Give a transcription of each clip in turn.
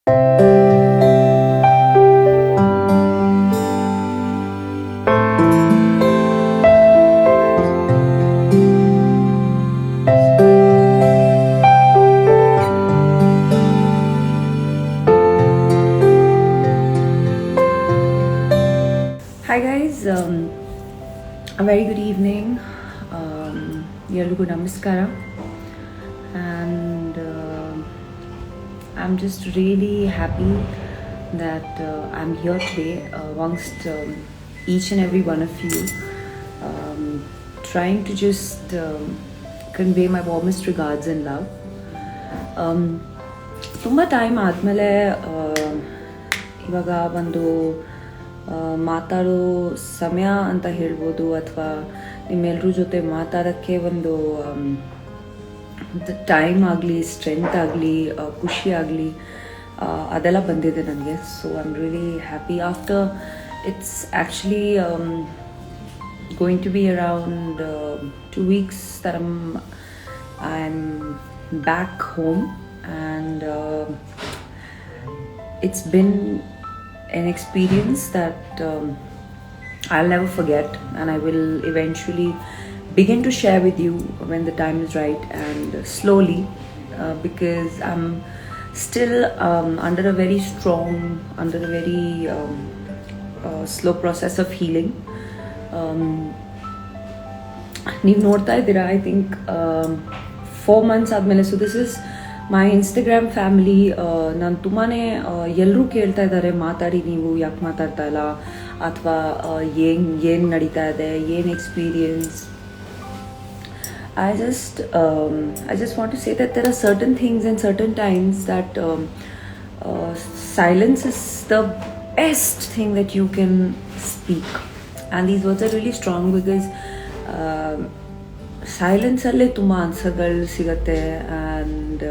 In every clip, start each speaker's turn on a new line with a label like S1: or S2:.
S1: Hi guys, a very good evening. Ellaರಿಗೂ ನಮಸ್ಕಾರ. And I'm just really happy that I'm here today amongst each and every one of you, trying to just convey my warmest regards and love. ತುಂಬ time ಆದಮೇಲೆ ಇವಾಗ ಒಂದು ಮಾತಾಡೋ ಸಮಯ ಅಂತ ಹೇಳ್ಬೋದು, ಅಥವಾ ನಿಮ್ಮೆಲ್ಲರ ಜೊತೆ ಮಾತಾಡೋಕ್ಕೆ ಒಂದು ಟೈಮ್ ಆಗಲಿ, ಸ್ಟ್ರೆಂತ್ ಆಗಲಿ, ಖುಷಿ ಆಗಲಿ, ಅದೆಲ್ಲ ಬಂದಿದೆ ನನಗೆ. So I am really happy after it's actually going to be around 2 weeks that I'm back home, and it's been an experience that I'll never forget, and I will eventually begin to share with you when the time is right, and slowly, because I'm still under a very slow process of healing. ನೀವು ನೋಡ್ತಾ ಇದ್ದೀರಾ, I think 4 months ಆದಮೇಲೆ. So this is my Instagram family. ನಾನು ತುಂಬಾ ಎಲ್ಲರೂ ಕೇಳ್ತಾ ಇದ್ದಾರೆ, ಮಾತಾಡಿ, ನೀವು ಯಾಕೆ ಮಾತಾಡ್ತಾ ಇಲ್ಲ, ಅಥವಾ ಏನು ನಡೀತಾ ಇದೆ, ಏನು experience. I just want to say that there are certain things and certain times that silence is the best thing that you can speak. And these words are really strong because ಸೈಲೆನ್ಸಲ್ಲೇ ತುಂಬ ಆನ್ಸರ್ಗಳು ಸಿಗತ್ತೆ. And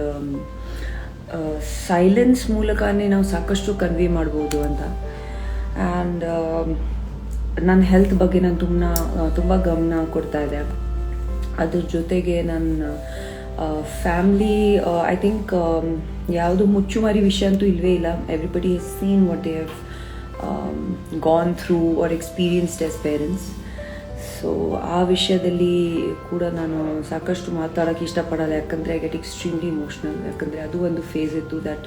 S1: silence ಮೂಲಕನೇ ನಾವು ಸಾಕಷ್ಟು convey ಮಾಡ್ಬೋದು ಅಂತ. And ನನ್ನ health ಬಗ್ಗೆ ನಾನು ತುಂಬ ಗಮನ ಕೊಡ್ತಾ ಇದ್ದೆ. ಅದ್ರ ಜೊತೆಗೆ ನನ್ನ ಫ್ಯಾಮ್ಲಿ, ಐ ಥಿಂಕ್ ಯಾವುದು ಮುಚ್ಚುಮರಿ ವಿಷಯ ಅಂತೂ ಇಲ್ಲವೇ ಇಲ್ಲ. Everybody has seen what they have gone through or experienced as parents. So ಆ ವಿಷಯದಲ್ಲಿ ಕೂಡ ನಾನು ಸಾಕಷ್ಟು ಮಾತಾಡೋಕ್ಕೆ ಇಷ್ಟಪಡಲ್ಲ, ಯಾಕಂದರೆ ಐ ಗೆಟ್ ಎಕ್ಸ್ಟ್ರೀಮ್ಲಿ ಇಮೋಷ್ನಲ್. ಯಾಕಂದರೆ ಅದು ಒಂದು ಫೇಸ್ ಇತ್ತು that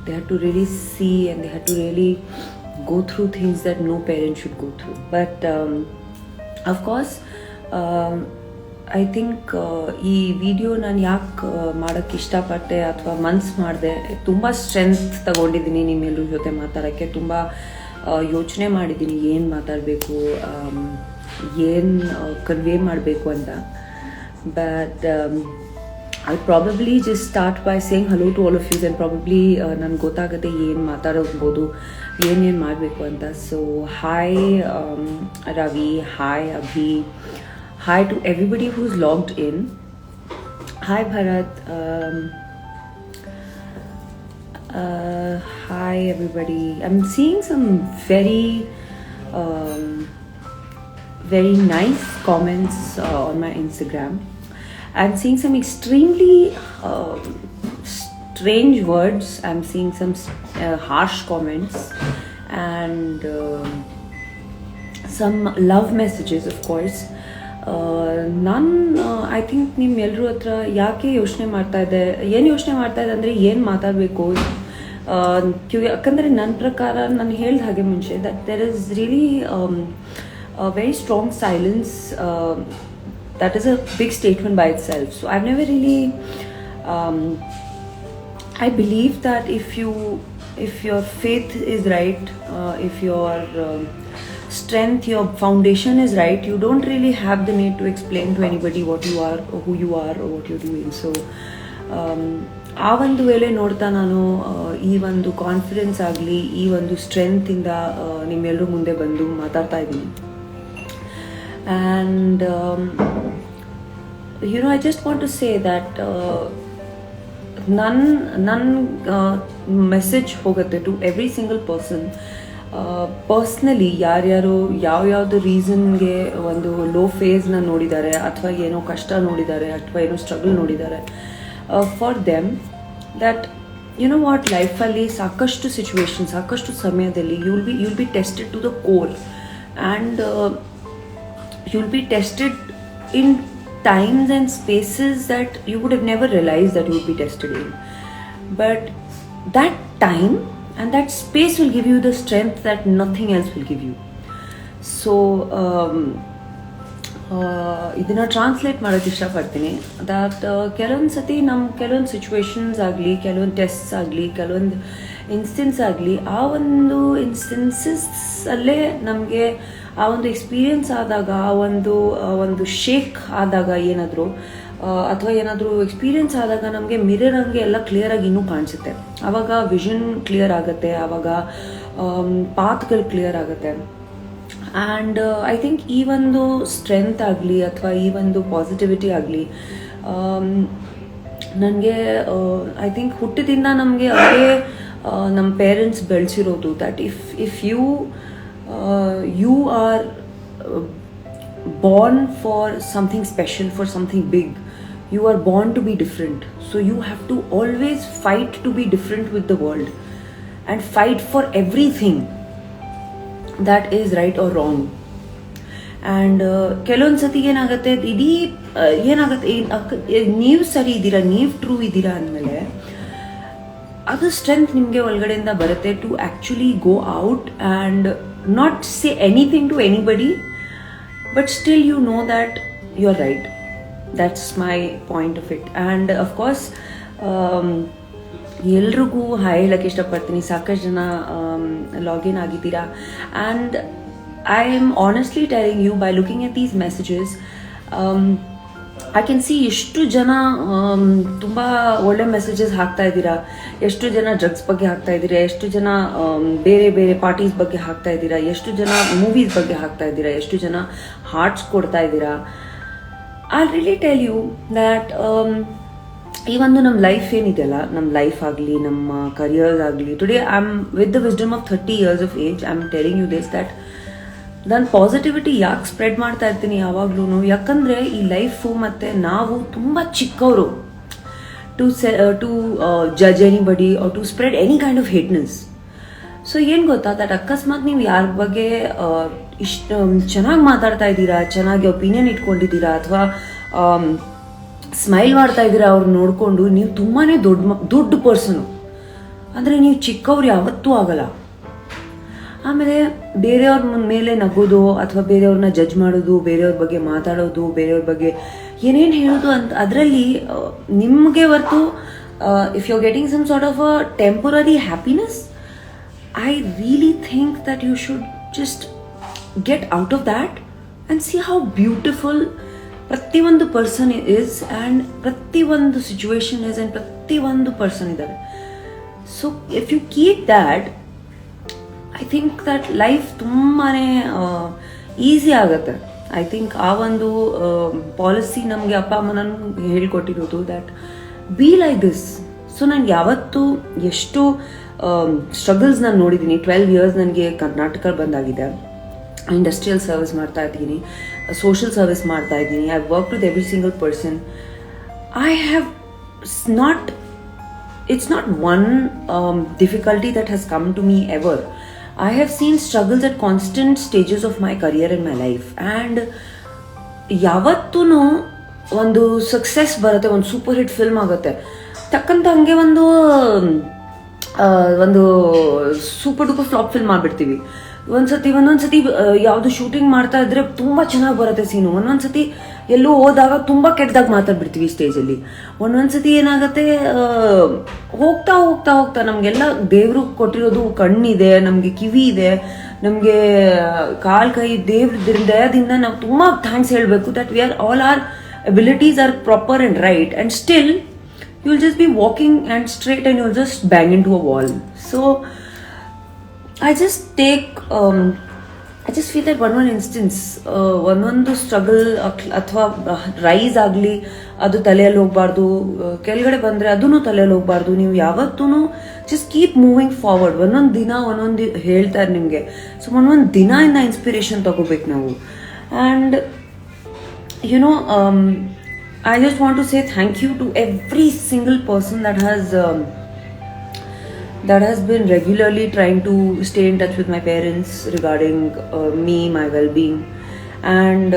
S1: they had to really see and they had to really go through things that no parent should go through. But of course I think ಈ ವಿಡಿಯೋ ನಾನು ಯಾಕೆ ಮಾಡೋಕ್ಕೆ ಇಷ್ಟಪಟ್ಟೆ ಅಥವಾ ಮನ್ಸು ಮಾಡಿದೆ, ತುಂಬ ಸ್ಟ್ರೆಂತ್ ತಗೊಂಡಿದ್ದೀನಿ ನಿಮ್ಮೆಲ್ಲರ ಜೊತೆ ಮಾತಾಡೋಕ್ಕೆ. ತುಂಬ ಯೋಚನೆ ಮಾಡಿದ್ದೀನಿ ಏನು ಮಾತಾಡಬೇಕು, ಏನು ಕನ್ವೆ ಮಾಡಬೇಕು ಅಂತ. But I probably just start by saying hello to all of you, and probably ನನಗೆ ಗೊತ್ತಾಗುತ್ತೆ ಏನು ಮಾತಾಡೋಬೋದು, ಏನೇನು ಮಾಡಬೇಕು ಅಂತ. So hi Ravi, hi Abhi, hi to everybody who's logged in. Hi Bharat, hi everybody. I'm seeing some very nice comments on my Instagram. I'm seeing some extremely strange words. I'm seeing some harsh comments, and some love messages, of course. ನಾನು I think ನಿಮ್ಮೆಲ್ಲರೂ ಹತ್ರ ಯಾಕೆ ಯೋಚನೆ ಮಾಡ್ತಾ ಇದೆ ಅಂದರೆ ಏನು ಮಾತಾಡಬೇಕು. ಯಾಕಂದರೆ ನನ್ನ ಪ್ರಕಾರ ನಾನು ಹೇಳಿದ ಹಾಗೆ ಮುಂಚೆ that there is really very strong silence. That is a big statement by itself. So I've never really I believe that if your faith is right, if your strength, your foundation is right, you don't really have the need to explain to anybody what you are or who you are or what you're doing. So ಆ ಒಂದು ವೇಳೆ ನೋಡ್ತಾ ನಾನು ಈ ಒಂದು confidence ಆಗಲಿ, ಈ ಒಂದು ಸ್ಟ್ರೆಂತಿಂದ ನಿಮ್ಮೆಲ್ಲರೂ ಮುಂದೆ ಬಂದು ಮಾತಾಡ್ತಾ ಇದ್ದೀನಿ. And I just want to say that ನನ್ನ ಮೆಸೇಜ್ ಹೋಗುತ್ತೆ to every single person. Personally ಯಾರ್ಯಾರು ಯಾವ್ಯಾವುದು ರೀಸನ್ಗೆ ಒಂದು ಲೋ ಫೇಸ್ನ ನೋಡಿದ್ದಾರೆ, ಅಥವಾ ಏನೋ ಕಷ್ಟ ನೋಡಿದ್ದಾರೆ, ಅಥವಾ ಏನೋ ಸ್ಟ್ರಗಲ್ ನೋಡಿದ್ದಾರೆ, for them that you know what, ಲೈಫಲ್ಲಿ ಸಾಕಷ್ಟು ಸಿಚುವೇಶನ್, ಸಾಕಷ್ಟು ಸಮಯದಲ್ಲಿ you'll be tested to the core, and you'll be tested in times and spaces that you would have never realized that you would be tested in. But that time and that space will give you the strength that nothing else will give you. So ಇದನ್ನು translate ಮಾಡೋಕ್ಕೆ ಇಷ್ಟಪಡ್ತೀನಿ. That ಕೆಲವೊಂದು ಸತಿ ಕೆಲವೊಂದು situations ಆಗಲಿ, ಕೆಲವೊಂದು tests ಆಗಲಿ, ಕೆಲವೊಂದು ಇನ್ಸ್ಟೆನ್ಸ್ ಆಗಲಿ, ಆ ಒಂದು ಇನ್ಸ್ಟೆನ್ಸಸ್ಸಲ್ಲೇ ನಮಗೆ ಆ ಒಂದು ಎಕ್ಸ್ಪೀರಿಯನ್ಸ್ ಆದಾಗ, ಆ ಒಂದು ಶೇಕ್ ಆದಾಗ ಏನಾದರೂ, ಅಥವಾ ಏನಾದರೂ ಎಕ್ಸ್ಪೀರಿಯನ್ಸ್ ಆದಾಗ ನಮಗೆ ಮಿರರಂಗೆ ಎಲ್ಲ ಕ್ಲಿಯರಾಗಿ ಇನ್ನೂ ಕಾಣಿಸುತ್ತೆ. ಆವಾಗ ವಿಷನ್ ಕ್ಲಿಯರ್ ಆಗುತ್ತೆ, ಆವಾಗ ಪಾತ್ಗಳು ಕ್ಲಿಯರ್ ಆಗುತ್ತೆ. ಆ್ಯಂಡ್ ಐ ಥಿಂಕ್ ಈ ಒಂದು ಸ್ಟ್ರೆಂತ್ ಆಗಲಿ ಅಥವಾ ಈ ಒಂದು ಪಾಸಿಟಿವಿಟಿ ಆಗಲಿ ನನಗೆ ಐ ಥಿಂಕ್ ಹುಟ್ಟಿದಿಂದ ನಮಗೆ ಅದೇ ನಮ್ಮ ಪೇರೆಂಟ್ಸ್ ಬೆಳೆಸಿರೋದು. That if you are born for something special, for something big, you are born to be different, so you have to always fight to be different with the world and fight for everything that is right or wrong. And ಕೆಲವೊಂದು ಸತಿ ಏನಾಗುತ್ತೆ, ನೀವು ಸರಿ ಇದ್ದೀರಾ, ನೀವು true ಇದ್ದೀರಾ ಅಂದಮೇಲೆ ಅದು ಸ್ಟ್ರೆಂತ್ ನಿಮಗೆ ಒಳಗಡೆಯಿಂದ ಬರುತ್ತೆ to actually go out and not say anything to anybody, but still you know that you're right. That's my point of it. And of course ಎಲ್ರಿಗೂ ಹಾಯ್ ಹೇಳಕ್ಕೆ ಇಷ್ಟಪಡ್ತೀನಿ. ಸಾಕಷ್ಟು ಜನ ಲಾಗಿನ್ ಆಗಿದ್ದೀರಾ. And I am honestly telling you, by looking at these messages I can see ಎಷ್ಟು ಜನ ತುಂಬ ಒಳ್ಳೆ ಮೆಸೇಜಸ್ ಹಾಕ್ತಾ ಇದ್ದೀರಾ, ಎಷ್ಟು ಜನ ಡ್ರಗ್ಸ್ ಬಗ್ಗೆ ಹಾಕ್ತಾ ಇದ್ದೀರಾ, ಎಷ್ಟು ಜನ ಬೇರೆ ಬೇರೆ ಪಾರ್ಟೀಸ್ ಬಗ್ಗೆ ಹಾಕ್ತಾ ಇದ್ದೀರಾ, ಎಷ್ಟು ಜನ ಮೂವೀಸ್ ಬಗ್ಗೆ ಹಾಕ್ತಾ ಇದ್ದೀರಾ, ಎಷ್ಟು ಜನ ಹಾರ್ಟ್ಸ್ ಕೊಡ್ತಾ ಇದ್ದೀರಾ. I really tell you that ಈ ಒಂದು ನಮ್ಮ ಲೈಫ್ ಏನಿದೆಯಲ್ಲ, ನಮ್ಮ ಲೈಫ್ ಆಗಲಿ, ನಮ್ಮ ಕರಿಯರ್ಸ್ ಆಗಲಿ, today I am with the wisdom of 30 years of age, I am telling you this that ನಾನು ಪಾಸಿಟಿವಿಟಿ ಯಾಕೆ ಸ್ಪ್ರೆಡ್ ಮಾಡ್ತಾ ಇರ್ತೀನಿ ಯಾವಾಗ್ಲೂ, ಯಾಕಂದರೆ ಈ ಲೈಫು ಮತ್ತು ನಾವು ತುಂಬ ಚಿಕ್ಕವರು to judge anybody or to spread any kind of hateness. So ಏನು ಗೊತ್ತಾ, ದಟ್ ಅಕಸ್ಮಾತ್ ನೀವು ಯಾರ ಬಗ್ಗೆ ಇಷ್ಟು ಚೆನ್ನಾಗಿ ಮಾತಾಡ್ತಾ ಇದ್ದೀರಾ, ಚೆನ್ನಾಗಿ ಒಪಿನಿಯನ್ ಇಟ್ಕೊಂಡಿದ್ದೀರಾ, ಅಥವಾ ಸ್ಮೈಲ್ ಮಾಡ್ತಾ ಇದ್ದೀರಾ ಅವ್ರು ನೋಡಿಕೊಂಡು, ನೀವು ತುಂಬಾ ದೊಡ್ಡ ಪರ್ಸನು, ಅಂದರೆ ನೀವು ಚಿಕ್ಕವ್ರು ಯಾವತ್ತೂ ಆಗಲ್ಲ. ಆಮೇಲೆ ಬೇರೆಯವ್ರ ಮೇಲೆ ನಗೋದು ಅಥವಾ ಬೇರೆಯವ್ರನ್ನ ಜಡ್ಜ್ ಮಾಡೋದು, ಬೇರೆಯವ್ರ ಬಗ್ಗೆ ಮಾತಾಡೋದು, ಬೇರೆಯವ್ರ ಬಗ್ಗೆ ಏನೇನು ಹೇಳೋದು ಅಂತ ಅದರಲ್ಲಿ ನಿಮಗೆ ಹೊರತು if you are getting some sort of a temporary happiness, I really think that you should just get out of that and see how beautiful ಪ್ರತಿಯೊಂದು ಪರ್ಸನ್ ಇಸ್ ಆ್ಯಂಡ್ ಪ್ರತಿಯೊಂದು ಸಿಚುವೇಶನ್ ಇಸ್ ಆ್ಯಂಡ್ ಪ್ರತಿಯೊಂದು person ಇದ್ದಾರೆ. So if you keep that, I think that life ತುಂಬಾ easy ಆಗುತ್ತೆ. I think ಆ ಒಂದು policy ನಮಗೆ ಅಪ್ಪ ಅಮ್ಮ ನನಗೆ ಹೇಳಿಕೊಟ್ಟಿರೋದು, that be like this. So ನಾನು ಯಾವತ್ತೂ ಎಷ್ಟು ಸ್ಟ್ರಗಲ್ಸ್ ನಾನು ನೋಡಿದ್ದೀನಿ. 12 years ನನಗೆ ಕರ್ನಾಟಕ ಬಂದಾಗಿದೆ. ಇಂಡಸ್ಟ್ರಿಯಲ್ ಸರ್ವಿಸ್ ಮಾಡ್ತಾ ಇದ್ದೀನಿ, ಸೋಷಿಯಲ್ ಸರ್ವಿಸ್ ಮಾಡ್ತಾ ಇದ್ದೀನಿ. I work with every single person. I have not, it's not one difficulty that has come to me ever. I have seen struggles at constant stages of my career and my life, and ಯಾವತ್ತೂ ಒಂದು success ಬರುತ್ತೆ, ಒಂದು super hit film ಆಗುತ್ತೆ, ತಕ್ಕಂತ ಹಂಗೆ ಒಂದು super duper flap film ಮಾಡಿಬಿಡ್ತೀವಿ. ಒಂದೊಂದ್ಸತಿ ಯಾವುದು shooting ಮಾಡ್ತಾ ಇದ್ರೆ ತುಂಬ ಚೆನ್ನಾಗಿ ಬರುತ್ತೆ ಸೀನು, ಒಂದೊಂದ್ಸತಿ ಎಲ್ಲೋ ಹೋದಾಗ ತುಂಬ ಕೆಟ್ಟದಾಗ ಮಾತಾಡ್ಬಿಡ್ತೀವಿ ಸ್ಟೇಜಲ್ಲಿ. ಒಂದೊಂದ್ಸತಿ ಏನಾಗುತ್ತೆ, ಹೋಗ್ತಾ ಹೋಗ್ತಾ ಹೋಗ್ತಾ ನಮಗೆಲ್ಲ ದೇವರು ಕೊಟ್ಟಿರೋದು ಕಣ್ಣಿದೆ, ನಮಗೆ ಕಿವಿ ಇದೆ, ನಮಗೆ ಕಾಲು ಕೈ ದೇವ್ರ ದಯದಿಂದ ನಾವು ತುಂಬ ಥ್ಯಾಂಕ್ಸ್ ಹೇಳಬೇಕು that we are all our abilities are proper and right, and still you will just be walking and straight and you will just bang into a wall. So I just feel that one instance, ಒಂದೊಂದು struggle ಅಥವಾ rise ಆಗಲಿ ಅದು ತಲೆಯಲ್ಲಿ ಹೋಗ್ಬಾರ್ದು, ಕೆಳಗಡೆ ಬಂದರೆ ಅದೂ ತಲೆಯಲ್ಲಿ ಹೋಗ್ಬಾರ್ದು. ನೀವು ಯಾವತ್ತೂ ಜಸ್ಟ್ ಕೀಪ್ ಮೂವಿಂಗ್ ಫಾರ್ವರ್ಡ್. ಒಂದೊಂದು ದಿನ ಒಂದೊಂದು ಹೇಳ್ತಾರೆ ನಿಮಗೆ. ಸೊ ಒಂದೊಂದು ದಿನ ಇಂದ ಇನ್ಸ್ಪಿರೇಷನ್ ತಗೋಬೇಕು ನಾವು. And you know, I just want to say thank you to every single person that has that has been regularly trying to stay in touch with my parents regarding me, my well-being. And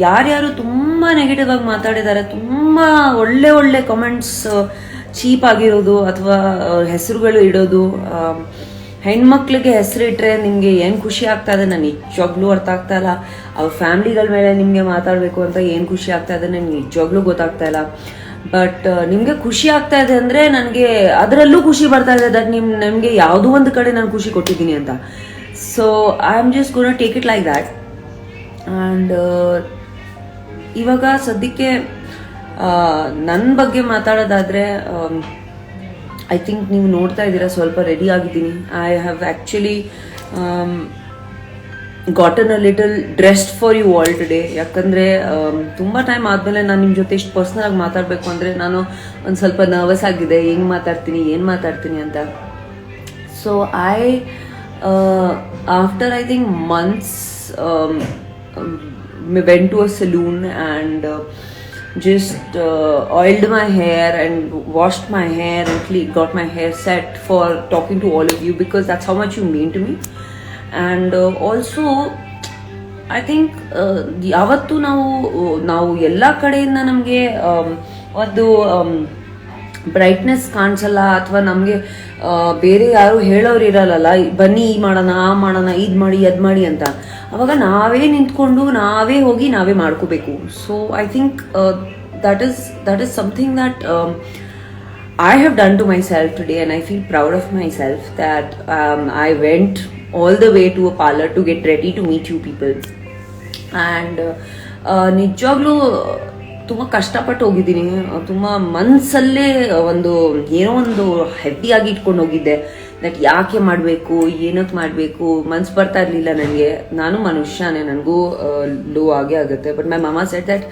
S1: ಯಾರ್ಯಾರು ತುಂಬ negative ಆಗಿ ಮಾತಾಡಿದ್ದಾರೆ, ತುಂಬ ಒಳ್ಳೆ ಒಳ್ಳೆ comments cheap ಆಗಿರೋದು ಅಥವಾ ಹೆಸರುಗಳು ಇಡೋದು, ಹೆಣ್ಮಕ್ಳಿಗೆ ಹೆಸರಿಟ್ರೆ ನಿಮಗೆ ಏನು ಖುಷಿ ಆಗ್ತಾ ಇದೆ ನನಗೆ ನಿಜವಾಗ್ಲೂ ಅರ್ಥ ಆಗ್ತಾ ಇಲ್ಲ. ಅವ್ರ ಫ್ಯಾಮಿಲಿಗಳ ಮೇಲೆ ನಿಮಗೆ ಮಾತಾಡಬೇಕು ಅಂತ ಏನು ಖುಷಿ ಆಗ್ತಾ ಇದೆ ನನಗೆ ನಿಜವಾಗ್ಲೂ ಗೊತ್ತಾಗ್ತಾ ಇಲ್ಲ. ಬಟ್ ನಿಮಗೆ ಖುಷಿ ಆಗ್ತಾ ಇದೆ ಅಂದರೆ ನನಗೆ ಅದರಲ್ಲೂ ಖುಷಿ ಬರ್ತಾ ಇದೆ ದಟ್ ನಿಮಗೆ ಯಾವುದೋ ಒಂದು ಕಡೆ ನಾನು ಖುಷಿ ಕೊಟ್ಟಿದ್ದೀನಿ ಅಂತ. So I am just ಗೋನ take it like that. And ಇವಾಗ ಸದ್ಯಕ್ಕೆ ನನ್ನ ಬಗ್ಗೆ ಮಾತಾಡೋದಾದರೆ, ಐ ಥಿಂಕ್ ನೀವು ನೋಡ್ತಾ ಇದ್ದೀರಾ ಸ್ವಲ್ಪ ರೆಡಿ ಆಗಿದ್ದೀನಿ. I have actually gotten a little dressed for you all today. ಯಾಕಂದರೆ ತುಂಬ ಟೈಮ್ ಆದಮೇಲೆ ನಾನು ನಿಮ್ಮ ಜೊತೆ ಇಷ್ಟು ಪರ್ಸ್ನಲಾಗಿ ಮಾತಾಡಬೇಕು ಅಂದರೆ ನಾನು ಒಂದು ಸ್ವಲ್ಪ ನರ್ವಸ್ ಆಗಿದೆ, ಹೆಂಗೆ ಮಾತಾಡ್ತೀನಿ ಏನು ಮಾತಾಡ್ತೀನಿ ಅಂತ. So after I think months went to a saloon and just oiled my hair and washed my hair and got my hair set for talking to all of you because that's how much you mean to me. And also I think ಯಾವತ್ತು ನಾವು ಎಲ್ಲ ಕಡೆಯಿಂದ ನಮಗೆ ಒಂದು brightness ಕಾಣಿಸಲ್ಲ ಅಥವಾ ನಮಗೆ ಬೇರೆ ಯಾರು ಹೇಳೋರು ಇರಲ್ಲ, ಬನ್ನಿ ಈ ಮಾಡೋಣ ಆ ಮಾಡೋಣ ಇದು ಮಾಡಿ ಅದು ಮಾಡಿ ಅಂತ. ಅವಾಗ ನಾವೇ ನಿಂತ್ಕೊಂಡು ನಾವೇ ಹೋಗಿ ನಾವೇ ಮಾಡ್ಕೋಬೇಕು. So I think that is something that I have done to myself today, and I feel proud of myself that I went all the way to a parlor to get ready to meet you people. And ನಿಜವಾಗ್ಲೂ ತುಂಬ ಕಷ್ಟಪಟ್ಟು ಹೋಗಿದ್ದೀನಿ. ತುಂಬ ಮನಸ್ಸಲ್ಲೇ ಏನೋ ಒಂದು ಹೆವಿಯಾಗಿ ಇಟ್ಕೊಂಡು ಹೋಗಿದ್ದೆ. That ಯಾಕೆ ಮಾಡಬೇಕು, ಏನಕ್ಕೆ ಮಾಡಬೇಕು, ಮನ್ಸು ಬರ್ತಾ ಇರಲಿಲ್ಲ ನನಗೆ. ನಾನು ಮನುಷ್ಯನೇ, ನನಗೂ ಲೋ ಆಗೇ ಆಗುತ್ತೆ. ಬಟ್ ಮೈ ಮಾಮಾ ಸೆಡ್ ದಟ್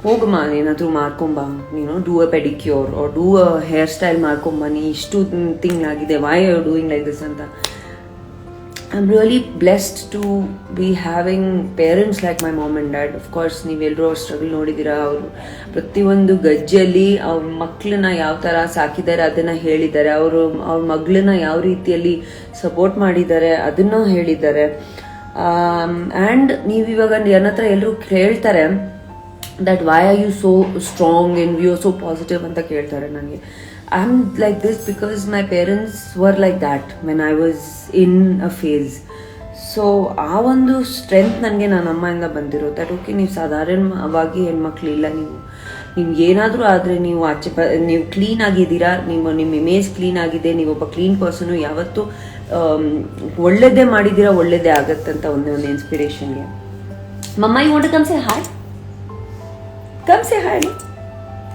S1: ಹೋಗಮ್ಮ ಏನಾದರೂ ಮಾಡ್ಕೊಂಬ, ನೀನು do a pedicure or do a hair style ಮಾಡ್ಕೊಂಬನಿ, ಇಷ್ಟು ತಿಂಗಳಾಗಿದೆ, why are you doing like this ಅಂತ. I'm really blessed to be having parents like my mom and dad. Of course, ನೀವೆಲ್ಲರೂ ಅವ್ರ ಸ್ಟ್ರಗಲ್ ನೋಡಿದ್ದೀರಾ. ಅವರು ಪ್ರತಿಯೊಂದು ಗಜ್ಜೆಯಲ್ಲಿ ಅವ್ರ ಮಕ್ಕಳನ್ನ ಯಾವ ಥರ ಸಾಕಿದ್ದಾರೆ ಅದನ್ನು ಹೇಳಿದ್ದಾರೆ. ಅವ್ರ ಮಗಳನ್ನ ಯಾವ ರೀತಿಯಲ್ಲಿ ಸಪೋರ್ಟ್ ಮಾಡಿದ್ದಾರೆ ಅದನ್ನು ಹೇಳಿದ್ದಾರೆ. ಆ್ಯಂಡ್ ನೀವಿವಾಗ ನನ್ನ ಹತ್ರ ಎಲ್ಲರೂ ಕೇಳ್ತಾರೆ that why are you so strong and you are so positive ಅಂತ ಕೇಳ್ತಾರೆ ನನಗೆ. I'm like this because my parents were like that when I was in a phase. So ಆ ಒಂದು ಸ್ಟ್ರೆಂತ್ ನನಗೆ ನನ್ನ ಅಮ್ಮಯಿಂದ ಬಂದಿರೋ ದಟ್ ಓಕೆ, ನೀವು ಸಾಧಾರಣವಾಗಿ ಹೆಣ್ಮಕ್ಳು ಇಲ್ಲ, ನಿಮ್ಗೆ ಏನಾದರೂ ಆದರೆ ನೀವು ನೀವು ಕ್ಲೀನ್ ಆಗಿದ್ದೀರಾ, ನಿಮ್ಮ ಇಮೇಜ್ ಕ್ಲೀನ್ ಆಗಿದೆ, ನೀವೊಬ್ಬ ಕ್ಲೀನ್ ಪರ್ಸನು, ಯಾವತ್ತೂ ಒಳ್ಳೇದೇ ಮಾಡಿದ್ದೀರಾ, ಒಳ್ಳೇದೇ ಆಗತ್ತಂತ ಒಂದು ಇನ್ಸ್ಪಿರೇಷನ್ಗೆ. Mamma, you want to come say hi? Come say hi.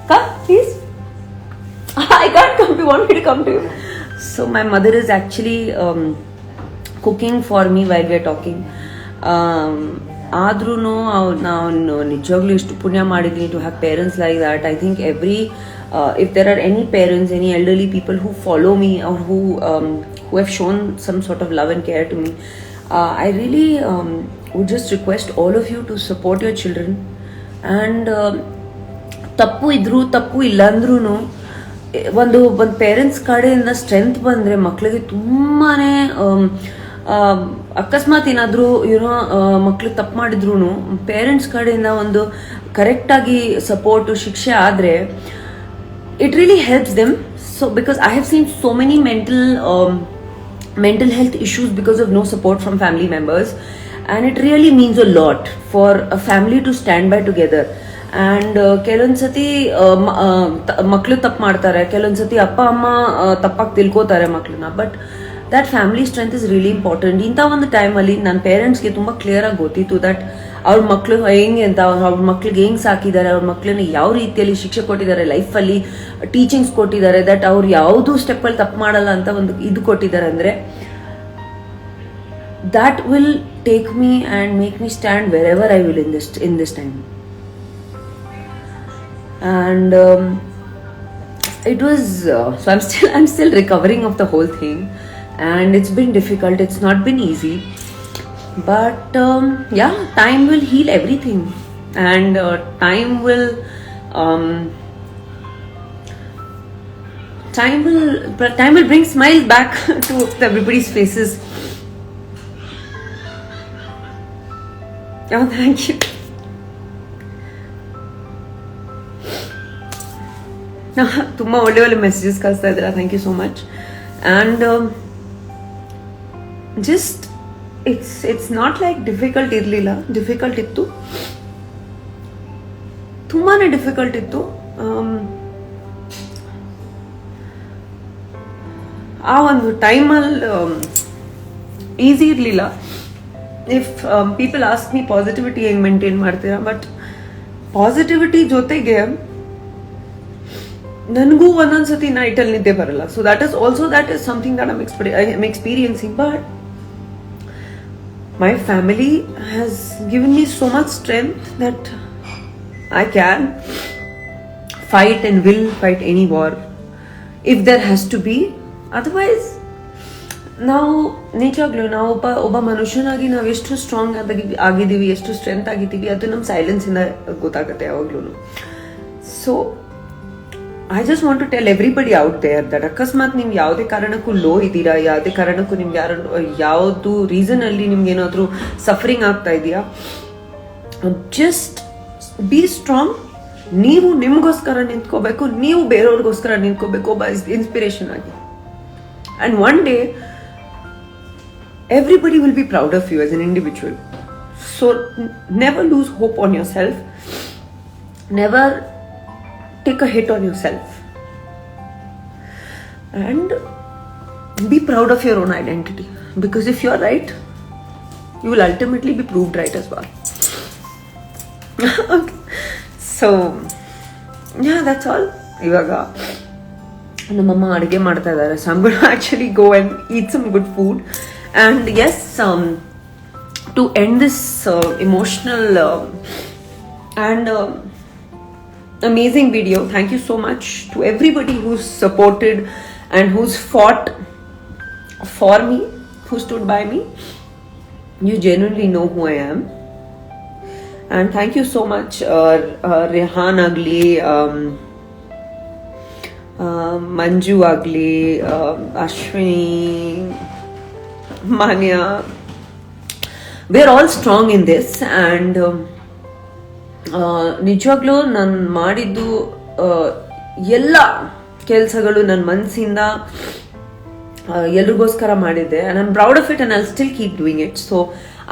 S1: Come, please. I can't come. You want me to come to you? So my mother is actually cooking for me while we are talking. ಆದ್ರೂ ನಾನು ನಿಜವಾಗ್ಲೂ ಇಷ್ಟು ಪುಣ್ಯ ಮಾಡಿದ್ದೀನಿ to have parents like that. I think if there are any parents, any elderly people who follow me or who have shown some sort of love and care to me, I really would just request all of you to support your children. And ತಪ್ಪು ಇದ್ರೂ ತಪ್ಪು ಇಲ್ಲ ಅಂದ್ರೂ ಒಂದು parents ಕಡೆಯಿಂದ strength ಬಂದರೆ ಮಕ್ಕಳಿಗೆ ತುಂಬಾ ಅಕಸ್ಮಾತ್ ಏನಾದರೂ ಮಕ್ಕಳು ತಪ್ಪು ಮಾಡಿದ್ರು ಪೇರೆಂಟ್ಸ್ ಕಡೆಯಿಂದ ಒಂದು ಕರೆಕ್ಟಾಗಿ ಸಪೋರ್ಟು ಶಿಕ್ಷೆ ಆದರೆ it really helps them. So because I have seen so many mental health issues because of no support from family members. And it really means a lot for a family to stand by together. And ಕೆಲವೊಂದು ಸತಿ ಮಕ್ಕಳು ತಪ್ಪು ಮಾಡ್ತಾರೆ, ಕೆಲವೊಂದು ಸತಿ ಅಪ್ಪ ಅಮ್ಮ ತಪ್ಪಾಗಿ ತಿಳ್ಕೋತಾರೆ ಮಕ್ಕಳನ್ನ. But that family strength is really important. ಇಂಥ ಒಂದು ಟೈಮಲ್ಲಿ ನನ್ನ ಪೇರೆಂಟ್ಸ್ಗೆ ತುಂಬ ಕ್ಲಿಯರಾಗಿ ಗೊತ್ತಿತ್ತು ದಟ್ ಅವ್ರ ಮಕ್ಕಳು ಹೆಂಗೆ ಅಂತ, ಅವ್ರ ಮಕ್ಳಿಗೆ ಹೆಂಗೆ ಸಾಕಿದ್ದಾರೆ, ಅವ್ರ ಮಕ್ಕಳನ್ನ ಯಾವ ರೀತಿಯಲ್ಲಿ ಶಿಕ್ಷೆ ಕೊಟ್ಟಿದ್ದಾರೆ, ಲೈಫಲ್ಲಿ ಟೀಚಿಂಗ್ಸ್ ಕೊಟ್ಟಿದ್ದಾರೆ, ದಟ್ ಅವ್ರು ಯಾವುದೂ ಸ್ಟೆಪ್ಪಲ್ಲಿ ತಪ್ಪು ಮಾಡಲ್ಲ ಅಂತ ಒಂದು ಇದು ಕೊಟ್ಟಿದ್ದಾರೆ. ಅಂದರೆ that will take me and make me stand wherever I will in this time. And it was so I'm still recovering of the whole thing, and it's been difficult, it's not been easy, but yeah, time will heal everything, and time will time will bring smiles back to everybody's faces. Oh, thank you. ತುಂಬಾ ಒಳ್ಳೆ ಒಳ್ಳೆ messages ಕಳಿಸ್ತಾ ಇದ್ದೀರಾ. Thank you so much. And just it's not like difficult ಇರಲಿಲ್ಲ, difficult ಇತ್ತು, ತುಂಬಾ difficult ಇತ್ತು. ಆ ಒಂದು ಟೈಮಲ್ಲಿ ಈಸಿ ಇರಲಿಲ್ಲ. If people ask me positivity ಹೆಂಗೆ ಮೇಂಟೈನ್ ಮಾಡ್ತೀರಾ, ಬಟ್ ಪಾಸಿಟಿವಿಟಿ ಜೊತೆಗೆ ನನಗೂ ಒಂದೊಂದ್ಸತಿ ನೈಟಲ್ಲಿ ನಿದ್ದೆ ಬರಲ್ಲ. So that is something that I'm experiencing. But my family has given me so much strength that I can fight and will fight any war if there has to be. Otherwise, ನಾವು ನಿಜವಾಗ್ಲೂ ನಾವು ಒಬ್ಬ ಮನುಷ್ಯನಾಗಿ ನಾವು ಎಷ್ಟು strong ಆಗಿದ್ದೀವಿ, ಎಷ್ಟು strength ಆಗಿದ್ದೀವಿ, ಅದು ನಮ್ಮ ಸೈಲೆನ್ಸಿಂದ ಗೊತ್ತಾಗುತ್ತೆ ಯಾವಾಗ್ಲೂ. So I just want to tell everybody out there that ಅಕಸ್ಮಾತ್ ನೀವು ಯಾವುದೇ ಕಾರಣಕ್ಕೂ ಲೋ ಇದ್ದೀರಾ, ಯಾವುದೇ ಕಾರಣಕ್ಕೂ ನಿಮ್ಗೆ ಯಾವುದು ರೀಸನ್ ಅಲ್ಲಿ ನಿಮ್ಗೆ ಏನಾದರೂ ಸಫರಿಂಗ್ ಆಗ್ತಾ ಇದೆಯಾ, ಜಸ್ಟ್ ಬಿ ಸ್ಟ್ರಾಂಗ್. ನೀವು ನಿಮ್ಗೋಸ್ಕರ ನಿಂತ್ಕೋಬೇಕು, ನೀವು ಬೇರೆಯವ್ರಿಗೋಸ್ಕರ ನಿಂತ್ಕೋಬೇಕು ಒಬ್ಬ ಇನ್ಸ್ಪಿರೇಷನ್ ಆಗಿ. And one day everybody will be proud of you as an individual. So never lose hope on yourself, never take a hit on yourself, and be proud of your own identity, because if you are right, you will ultimately be proved right as well. Okay. So yeah, that's all. ಇವಾಗ ನಮ್ಮಮ್ಮ ಅಡುಗೆ ಮಾಡ್ತಾ ಇದ್ದಾರೆ, so I'm going to actually go and eat some good food. And yes, to end this emotional and amazing video, thank you so much to everybody who's supported and who's fought for me, who stood by me. You genuinely know who I am. And thank you so much, Rehan agli, Manju agli, Ashwini, Manya. We're all strong in this. And ನಿಜವಾಗ್ಲೂ ನಾನು ಮಾಡಿದ್ದು ಎಲ್ಲ ಕೆಲಸಗಳು ನನ್ನ ಮನಸ್ಸಿಂದ ಎಲ್ರಿಗೋಸ್ಕರ ಮಾಡಿದ್ದೆ. and I'm proud of it and I'll still keep doing it. So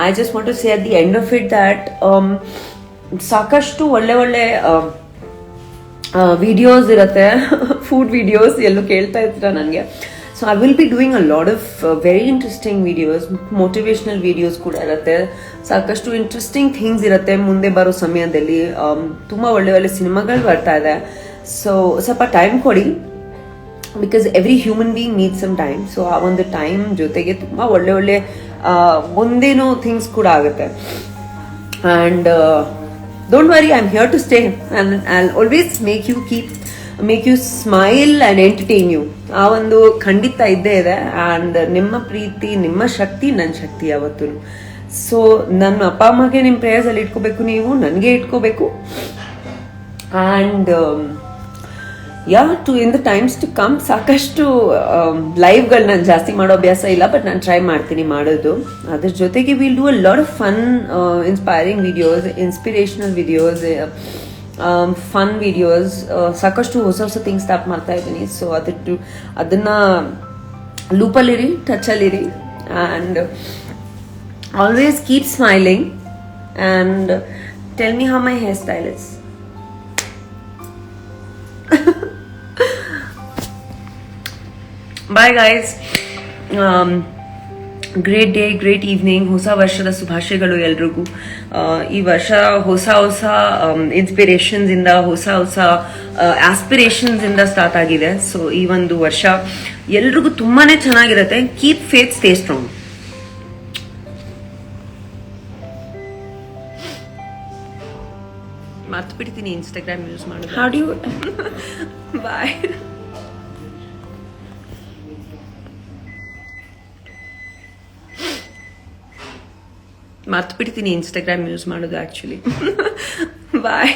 S1: I just want to say at the end of it that ಸಾಕಷ್ಟು ಒಳ್ಳೆ ಒಳ್ಳೆ ವಿಡಿಯೋಸ್ ಇರುತ್ತೆ, ಫುಡ್ ವಿಡಿಯೋಸ್ ಎಲ್ಲೂ ಕೇಳ್ತಾ ಇರ್ತೀರ ನನಗೆ. So I will be doing a lot of very interesting videos, motivational videos ಕೂಡ ಇರುತ್ತೆ, ಸಾಕಷ್ಟು ಇಂಟ್ರೆಸ್ಟಿಂಗ್ ಥಿಂಗ್ಸ್ ಇರುತ್ತೆ ಮುಂದೆ ಬರೋ ಸಮಯದಲ್ಲಿ. ತುಂಬ ಒಳ್ಳೆ ಒಳ್ಳೆ ಸಿನಿಮಾಗಳು ಬರ್ತಾ ಇದೆ. ಸೊ ಸ್ವಲ್ಪ ಟೈಮ್ ಕೊಡಿ, because every human being need some time. So ಆ ಒಂದು ಟೈಮ್ ಜೊತೆಗೆ ತುಂಬ ಒಳ್ಳೆ ಒಳ್ಳೆ ಮುಂದೇನೋ ಥಿಂಗ್ಸ್ ಕೂಡ ಆಗುತ್ತೆ. And don't worry, I am here to stay and I will always make you smile and entertain you. ಆ ಒಂದು ಖಂಡಿತ ಇದ್ದೇ ಇದೆ. ಆ್ಯಂಡ್ ನಿಮ್ಮ ಪ್ರೀತಿ, ನಿಮ್ಮ ಶಕ್ತಿ ನನ್ನ ಶಕ್ತಿ ಯಾವತ್ತೂ. ಸೊ ನನ್ನ ಅಪ್ಪ ಅಮ್ಮಗೆ ನಿಮ್ಮ ಪ್ರೇಯರ್ಸಲ್ಲಿ ಇಟ್ಕೋಬೇಕು, ನೀವು ನನಗೆ ಇಟ್ಕೋಬೇಕು. And to in the times to come ಸಾಕಷ್ಟು ಲೈವ್ಗಳು ನಾನು ಜಾಸ್ತಿ ಮಾಡೋ ಅಭ್ಯಾಸ ಇಲ್ಲ, ಬಟ್ ನಾನು ಟ್ರೈ ಮಾಡ್ತೀನಿ ಮಾಡೋದು. ಅದ್ರ ಜೊತೆಗೆ will do a lot of fun inspiring videos, inspirational videos, fun videos, ಸಾಕಷ್ಟು ಹೊಸ ಹೊಸ ಥಿಂಗ್ಸ್ ಸ್ಟಾರ್ಟ್ ಮಾಡ್ತಾ ಇದ್ದೀನಿ. ಸೊ ಅದನ್ನ ಲೂಪಲ್ಲಿರಿ, ಟಚಲ್ಲಿರಿ, and always keep smiling and tell me how my hair style is. Bye guys. Great day, great evening. ಹೊಸ ವರ್ಷದ ಶುಭಾಶಯಗಳು ಎಲ್ರಿಗೂ. ಈ ವರ್ಷ ಹೊಸ ಹೊಸ ಇನ್ಸ್ಪಿರೇಷನ್ಸ್ ಇಂದ, ಹೊಸ ಹೊಸ ಆಸ್ಪಿರೇಷನ್ಸ್ ಇಂದ ಸ್ಟಾರ್ಟ್ ಆಗಿದೆ. ಸೊ ಈ ಒಂದು ವರ್ಷ ಎಲ್ರಿಗೂ ತುಂಬಾನೇ ಚೆನ್ನಾಗಿರುತ್ತೆ. Keep faith, stay strong. ಮರ್ತು ಬಿಡ್ತೀನಿ ಇನ್ಸ್ಟಾಗ್ರಾಮ್ ಯೂಸ್ ಮಾಡೋದು. How do you bye. ಮರ್ತು ಬಿಡ್ತೀನಿ ಇನ್ಸ್ಟಾಗ್ರಾಮ್ ಯೂಸ್ ಮಾಡೋದು ಆ್ಯಕ್ಚುಲಿ. ಬಾಯ್.